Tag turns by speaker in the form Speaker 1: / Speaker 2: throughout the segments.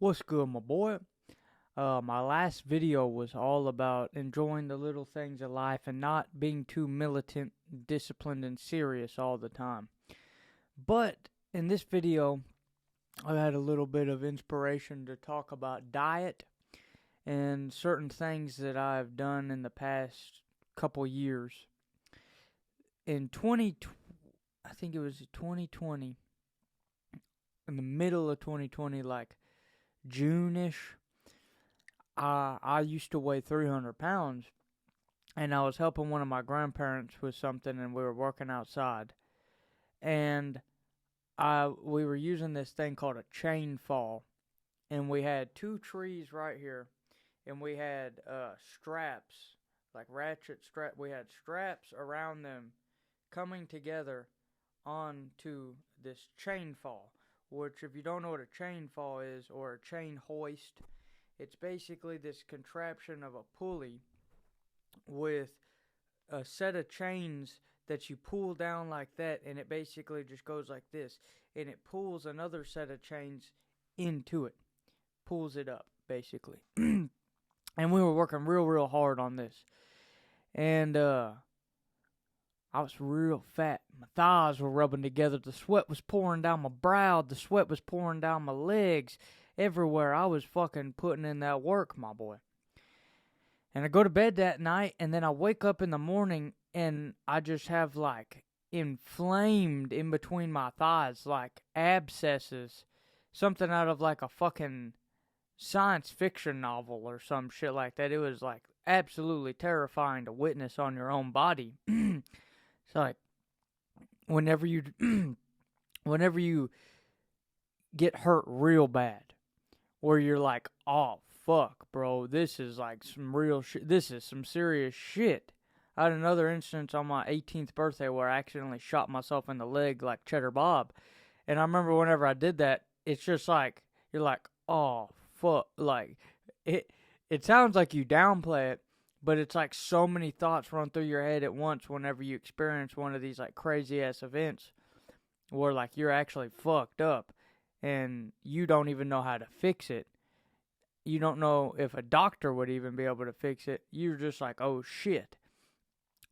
Speaker 1: What's good, my boy? My last video was all about enjoying the little things of life and not being too militant, disciplined, and serious all the time. But in this video, I had a little bit of inspiration to talk about diet and certain things that I've done in the past couple years. In I think it was 2020, in the middle of 2020, like June-ish, I used to weigh 300 pounds, and I was helping one of my grandparents with something, and we were working outside, and we were using this thing called a chain fall, and we had two trees right here, and we had straps, like ratchet strap. We had straps around them, coming together onto this chain fall. Which, if you don't know what a chain fall is, or a chain hoist, it's basically this contraption of a pulley with a set of chains that you pull down like that, and it basically just goes like this, and it pulls another set of chains into it, pulls it up, basically. And we were working real hard on this, and I was real fat. My thighs were rubbing together. The sweat was pouring down my brow. The sweat was pouring down my legs. Everywhere. I was fucking putting in that work, my boy. And I go to bed that night, and then I wake up in the morning, and I just have, like, inflamed in between my thighs, like abscesses. Something out of, like, a fucking science fiction novel or some shit like that. It was, like, absolutely terrifying to witness on your own body. It's like, whenever you whenever you get hurt real bad, where you're like, oh fuck, bro, this is like some real shit. This is some serious shit. I had another instance on my 18th birthday where I accidentally shot myself in the leg like Cheddar Bob, and I remember whenever I did that, it's just like you're like, oh fuck, like it. It sounds like you downplay it, but it's like so many thoughts run through your head at once whenever you experience one of these like crazy ass events where like you're actually fucked up and you don't even know how to fix it. You don't know if a doctor would even be able to fix it. You're just like, oh shit.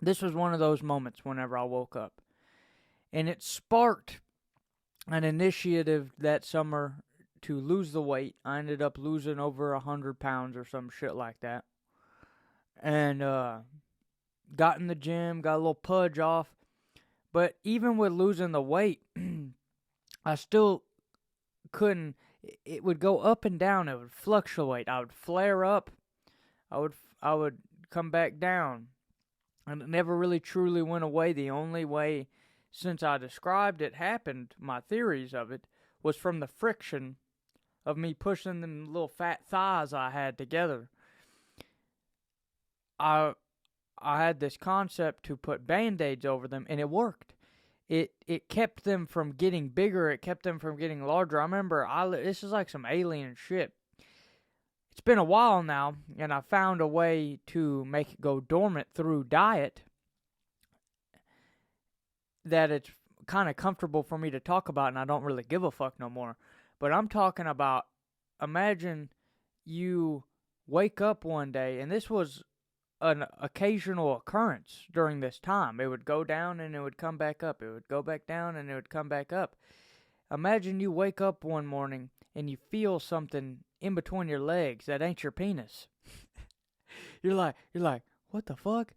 Speaker 1: This was one of those moments whenever I woke up. And it sparked an initiative that summer to lose the weight. I ended up losing over 100 pounds or some shit like that. And got in the gym, got a little pudge off. But even with losing the weight, I still couldn't. It would go up and down. It would fluctuate. I would flare up. I would come back down, and it never really truly went away. The only way, since I described it, happened. My theories of it was from the friction of me pushing them little fat thighs I had together. I had this concept to put Band-Aids over them, and it worked. It kept them from getting bigger. It kept them from getting larger. I remember, this is like some alien shit. It's been a while now, and I found a way to make it go dormant through diet that it's kind of comfortable for me to talk about, and I don't really give a fuck no more. But I'm talking about, imagine you wake up one day, and this was an occasional occurrence during this time. It would go down and it would come back up. It would go back down and it would come back up. Imagine you wake up one morning and you feel something in between your legs that ain't your penis. You're like, what the fuck?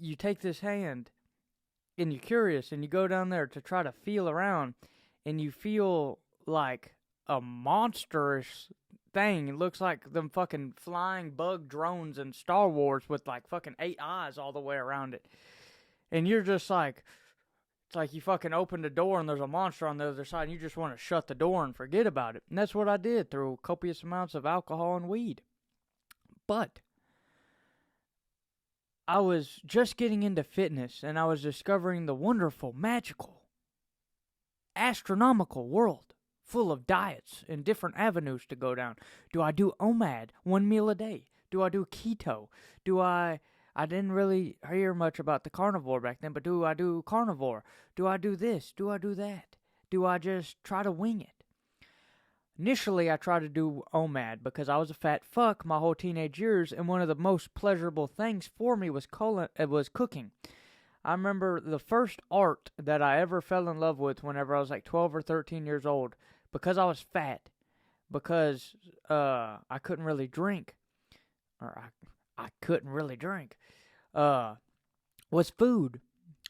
Speaker 1: You take this hand and you're curious and you go down there to try to feel around, and you feel like a monstrous thing. It looks like them fucking flying bug drones in Star Wars with like fucking 8 eyes all the way around it. And you're just like, it's like you fucking open the door and there's a monster on the other side and you just want to shut the door and forget about it. And that's what I did through copious amounts of alcohol and weed. But I was just getting into fitness and I was discovering the wonderful, magical, astronomical world full of diets and different avenues to go down. Do I do OMAD, 1 meal a day? Do I do keto? I didn't really hear much about the carnivore back then, but do I do carnivore? Do I do this? Do I do that? Do I just try to wing it? Initially, I tried to do OMAD because I was a fat fuck my whole teenage years, and one of the most pleasurable things for me was cooking. I remember the first art that I ever fell in love with whenever I was like 12 or 13 years old, because I was fat, because I couldn't really drink, or I couldn't really drink, was food.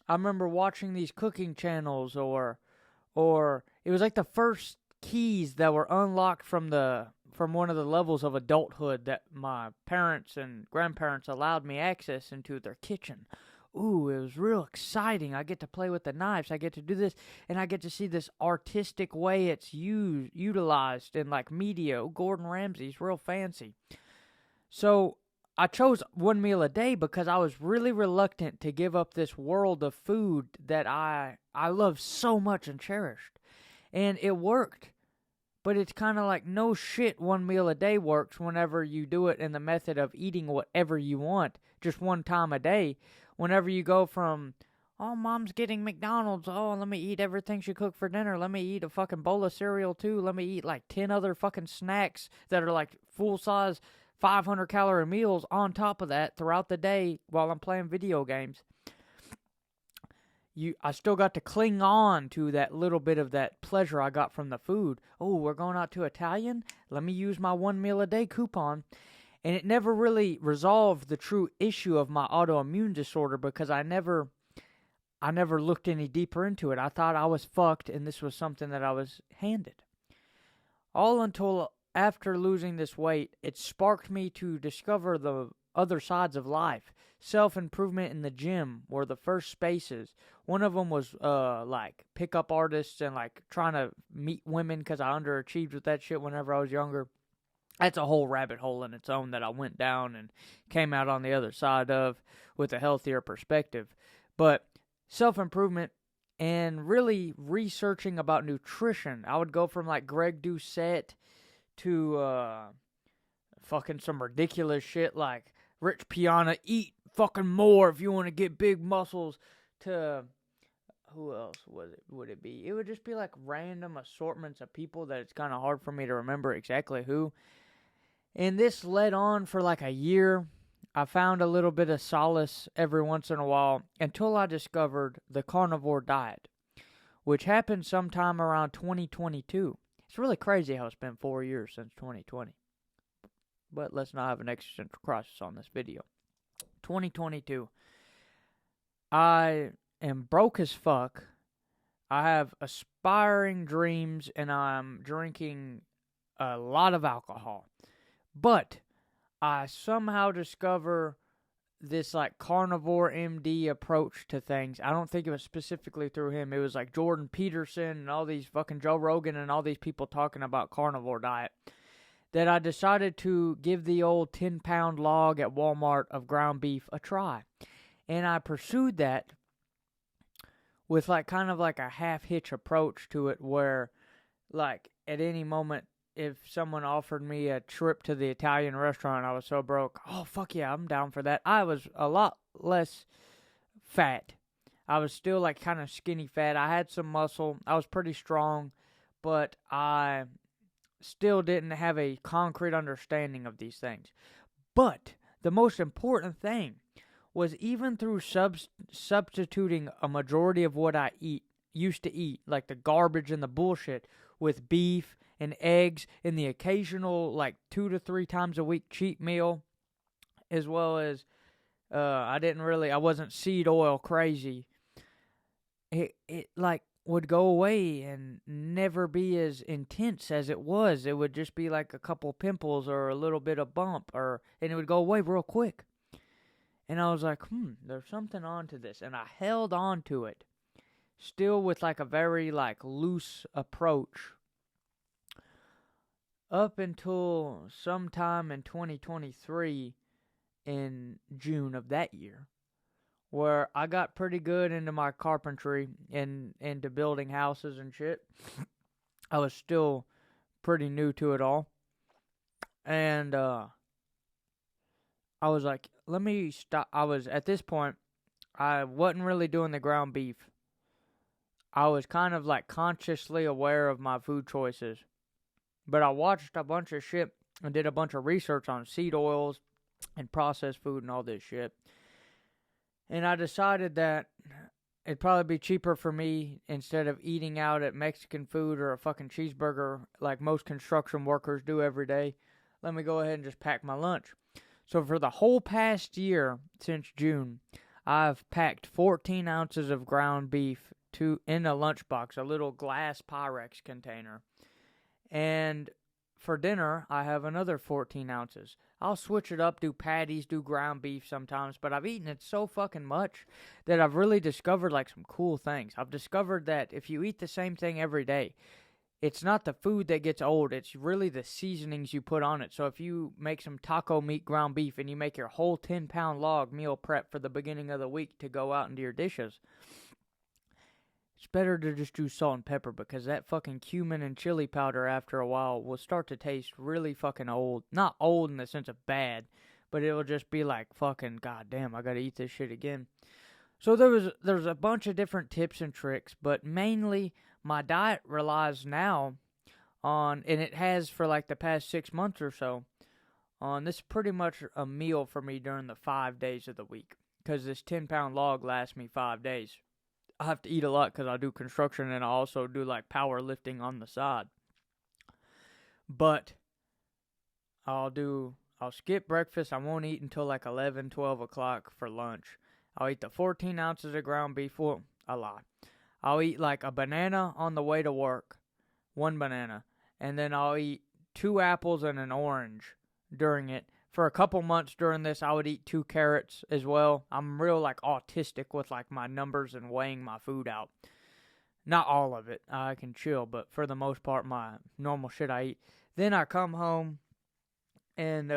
Speaker 1: I remember watching these cooking channels, or it was like the first keys that were unlocked from one of the levels of adulthood that my parents and grandparents allowed me access into their kitchen. Ooh, it was real exciting. I get to play with the knives. I get to do this, and I get to see this artistic way it's utilized in like media. Gordon Ramsay's real fancy. So I chose one meal a day because I was really reluctant to give up this world of food that I love so much and cherished. And it worked. But it's kind of like no shit one meal a day works whenever you do it in the method of eating whatever you want just one time a day. Whenever you go from, oh, mom's getting McDonald's, oh, let me eat everything she cooked for dinner, let me eat a fucking bowl of cereal too, let me eat like 10 other fucking snacks that are like full-size 500-calorie meals on top of that throughout the day while I'm playing video games. I still got to cling on to that little bit of that pleasure I got from the food. Oh, we're going out to Italian? Let me use my one meal a day coupon. And it never really resolved the true issue of my autoimmune disorder because I never looked any deeper into it. I thought I was fucked and this was something that I was handed. All until after losing this weight, it sparked me to discover the other sides of life. Self-improvement in the gym were the first spaces. One of them was like pickup artists and like trying to meet women because I underachieved with that shit whenever I was younger. That's a whole rabbit hole in its own that I went down and came out on the other side of with a healthier perspective. But self-improvement and really researching about nutrition. I would go from like Greg Doucette to fucking some ridiculous shit like Rich Piana, eat fucking more if you want to get big muscles, to who else would it be? It would just be like random assortments of people that it's kind of hard for me to remember exactly who. And this led on for like a year. I found a little bit of solace every once in a while until I discovered the carnivore diet, which happened sometime around 2022. It's really crazy how it's been 4 years since 2020. But let's not have an existential crisis on this video. 2022. I am broke as fuck. I have aspiring dreams and I'm drinking a lot of alcohol. But I somehow discover this like carnivore MD approach to things. I don't think it was specifically through him. It was like Jordan Peterson and all these fucking Joe Rogan and all these people talking about carnivore diet, that I decided to give the old 10-pound log at Walmart of ground beef a try. And I pursued that with like kind of like a half-hitch approach to it where like at any moment if someone offered me a trip to the Italian restaurant, I was so broke, oh fuck yeah, I'm down for that. I was a lot less fat. I was still like kind of skinny fat. I had some muscle. I was pretty strong, but I still didn't have a concrete understanding of these things. But the most important thing was even through substituting a majority of what I used to eat, like the garbage and the bullshit, with beef and eggs and the occasional like 2 to 3 times a week cheat meal, as well as I wasn't seed oil crazy. It like would go away and never be as intense as it was. It would just be like a couple pimples or a little bit of bump, and it would go away real quick. And I was like, there's something on to this. And I held on to it, still with like a very like loose approach, up until sometime in 2023 in June of that year, where I got pretty good into my carpentry and into building houses and shit. I was still pretty new to it all. And I was like, let me stop. At this point, I wasn't really doing the ground beef. I was kind of like consciously aware of my food choices. But I watched a bunch of shit and did a bunch of research on seed oils and processed food and all this shit. And I decided that it'd probably be cheaper for me, instead of eating out at Mexican food or a fucking cheeseburger like most construction workers do every day, let me go ahead and just pack my lunch. So for the whole past year, since June, I've packed 14 ounces of ground beef in a lunchbox, a little glass Pyrex container. And for dinner, I have another 14 ounces. I'll switch it up, do patties, do ground beef sometimes, but I've eaten it so fucking much that I've really discovered like some cool things. I've discovered that if you eat the same thing every day, it's not the food that gets old, it's really the seasonings you put on it. So if you make some taco meat ground beef and you make your whole 10-pound log meal prep for the beginning of the week to go out into your dishes, it's better to just do salt and pepper, because that fucking cumin and chili powder after a while will start to taste really fucking old. Not old in the sense of bad, but it'll just be like, fucking goddamn, I gotta eat this shit again. So there's a bunch of different tips and tricks, but mainly my diet relies now on, and it has for like the past 6 months or so, on this is pretty much a meal for me during the 5 days of the week, because this 10-pound log lasts me 5 days. I have to eat a lot because I do construction and I also do like powerlifting on the side. But I'll skip breakfast. I won't eat until like 11, 12 o'clock for lunch. I'll eat the 14 ounces of ground beef. Well, a lot. I'll eat like a banana on the way to work. One banana. And then I'll eat 2 apples and an orange during it. For a couple months during this, I would eat 2 carrots as well. I'm real like autistic with like my numbers and weighing my food out. Not all of it. I can chill, but for the most part, my normal shit I eat. Then I come home and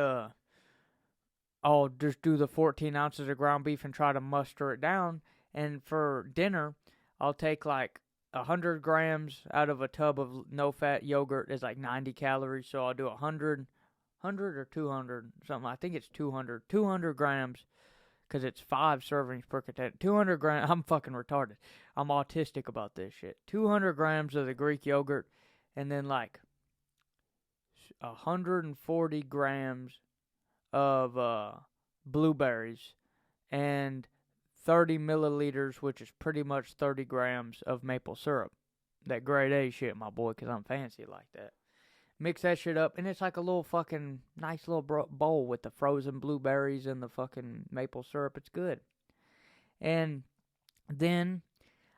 Speaker 1: I'll just do the 14 ounces of ground beef and try to muster it down. And for dinner, I'll take like 100 grams out of a tub of no-fat yogurt. Is like 90 calories, so I'll do 100 or 200, something. I think it's 200 grams, because it's 5 servings per container. 200 grams. I'm fucking retarded. I'm autistic about this shit. 200 grams of the Greek yogurt, and then like 140 grams of blueberries, and 30 milliliters, which is pretty much 30 grams of maple syrup. That grade A shit, my boy, because I'm fancy like that. Mix that shit up, and it's like a little fucking nice little bowl with the frozen blueberries and the fucking maple syrup. It's good. And then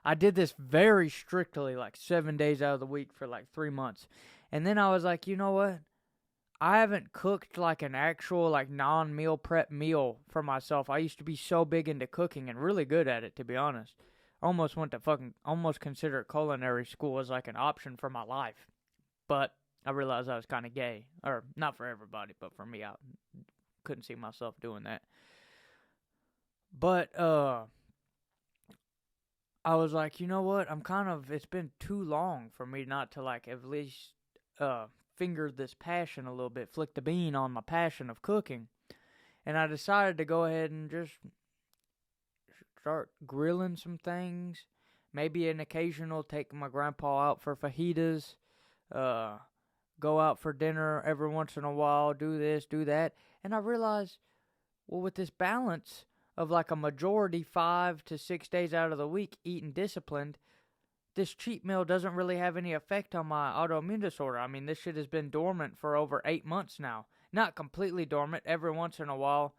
Speaker 1: I did this very strictly, like 7 days out of the week for like 3 months. And then I was like, you know what? I haven't cooked like an actual like non-meal prep meal for myself. I used to be so big into cooking and really good at it, to be honest. Almost considered culinary school as like an option for my life. But I realized I was kind of gay. Or, not for everybody, but for me, I couldn't see myself doing that. But, I was like, you know what? It's been too long for me not to, like, at least, finger this passion a little bit. Flick the bean on my passion of cooking. And I decided to go ahead and just start grilling some things. Maybe an occasional take my grandpa out for fajitas. Go out for dinner every once in a while, do this, do that. And I realized, well, with this balance of like a majority 5 to 6 days out of the week eating disciplined, this cheat meal doesn't really have any effect on my autoimmune disorder. I mean, this shit has been dormant for over 8 months now. Not completely dormant. Every once in a while,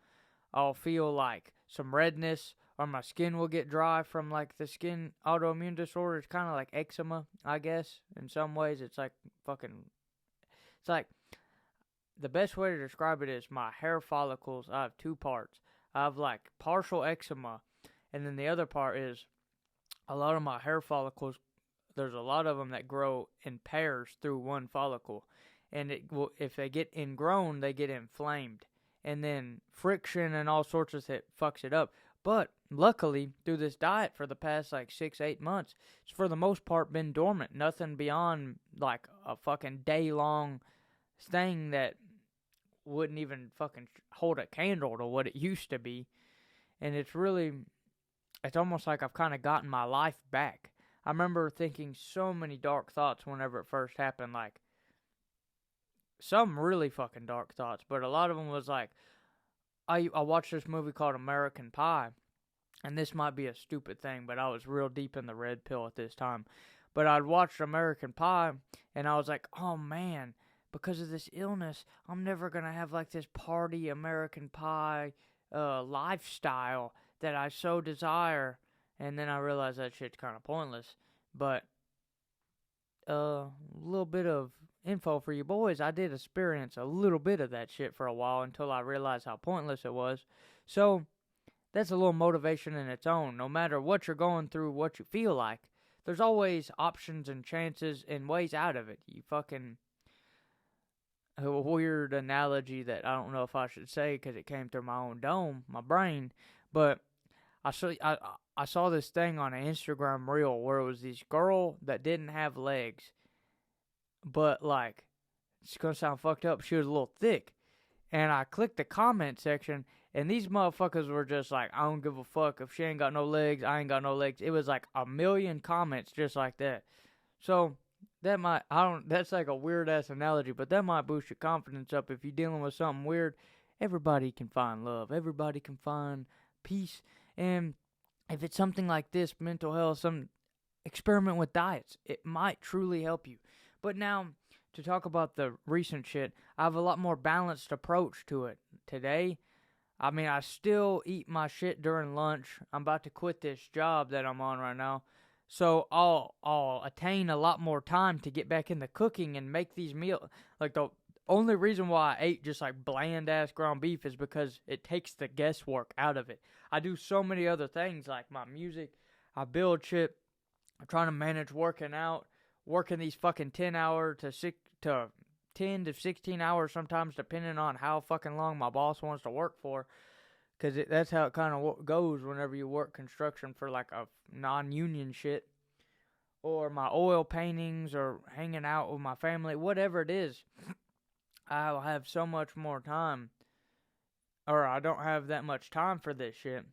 Speaker 1: I'll feel like some redness, or my skin will get dry from like the skin autoimmune disorder. It's kind of like eczema, I guess. In some ways, it's like it's like, the best way to describe it is my hair follicles. I have 2 parts. I have like partial eczema, and then the other part is a lot of my hair follicles, there's a lot of them that grow in pairs through one follicle. And if they get ingrown, they get inflamed. And then friction and all sorts of shit fucks it up. But luckily, through this diet for the past like 6-8 months, it's for the most part been dormant. Nothing beyond like a fucking day-long thing that wouldn't even fucking hold a candle to what it used to be. And it's almost like I've kind of gotten my life back. I remember thinking so many dark thoughts whenever it first happened, like, some really fucking dark thoughts, but a lot of them was like, I watched this movie called American Pie, and this might be a stupid thing, but I was real deep in the red pill at this time. But I'd watched American Pie, and I was like, oh man, because of this illness, I'm never gonna have like this party American Pie lifestyle that I so desire. And then I realized that shit's kind of pointless. But a little bit of info for you boys. I did experience a little bit of that shit for a while until I realized how pointless it was. So that's a little motivation in its own. No matter what you're going through, what you feel like, there's always options and chances and ways out of it. You fucking... A weird analogy that I don't know if I should say because it came through my own dome, my brain, but I saw this thing on an Instagram reel where it was this girl that didn't have legs, but like, it's gonna sound fucked up, she was a little thick, and I clicked the comment section, and these motherfuckers were just like, I don't give a fuck if she ain't got no legs, I ain't got no legs. It was like a million comments just like that. So that might, that's like a weird ass analogy, but that might boost your confidence up if you're dealing with something weird. Everybody can find love. Everybody can find peace. And if it's something like this, mental health, some experiment with diets, it might truly help you. But now, to talk about the recent shit, I have a lot more balanced approach to it today. I mean, I still eat my shit during lunch. I'm about to quit this job that I'm on right now. So I'll attain a lot more time to get back into cooking and make these meals. Like, the only reason why I ate just like bland ass ground beef is because it takes the guesswork out of it. I do so many other things like my music, I build shit, I'm trying to manage working out, working these fucking 10 to 16 hours sometimes, depending on how fucking long my boss wants to work for. Because that's how it kind of goes whenever you work construction for like a non-union shit. Or my oil paintings or hanging out with my family. Whatever it is, I'll have so much more time. Or I don't have that much time for this shit.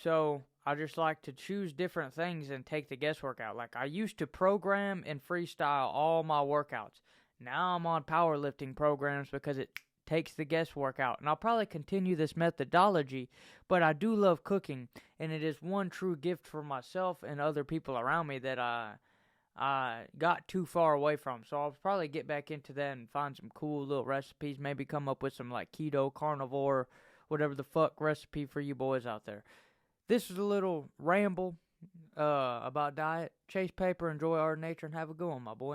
Speaker 1: So I just like to choose different things and take the guesswork out. Like I used to program and freestyle all my workouts. Now I'm on powerlifting programs because it takes the guesswork out. And I'll probably continue this methodology, but I do love cooking, and it is one true gift for myself and other people around me that I got too far away from. So I'll probably get back into that and find some cool little recipes, maybe come up with some like keto, carnivore, whatever the fuck recipe for you boys out there. This is a little ramble about diet. Chase paper, enjoy our nature, and have a good one, my boy.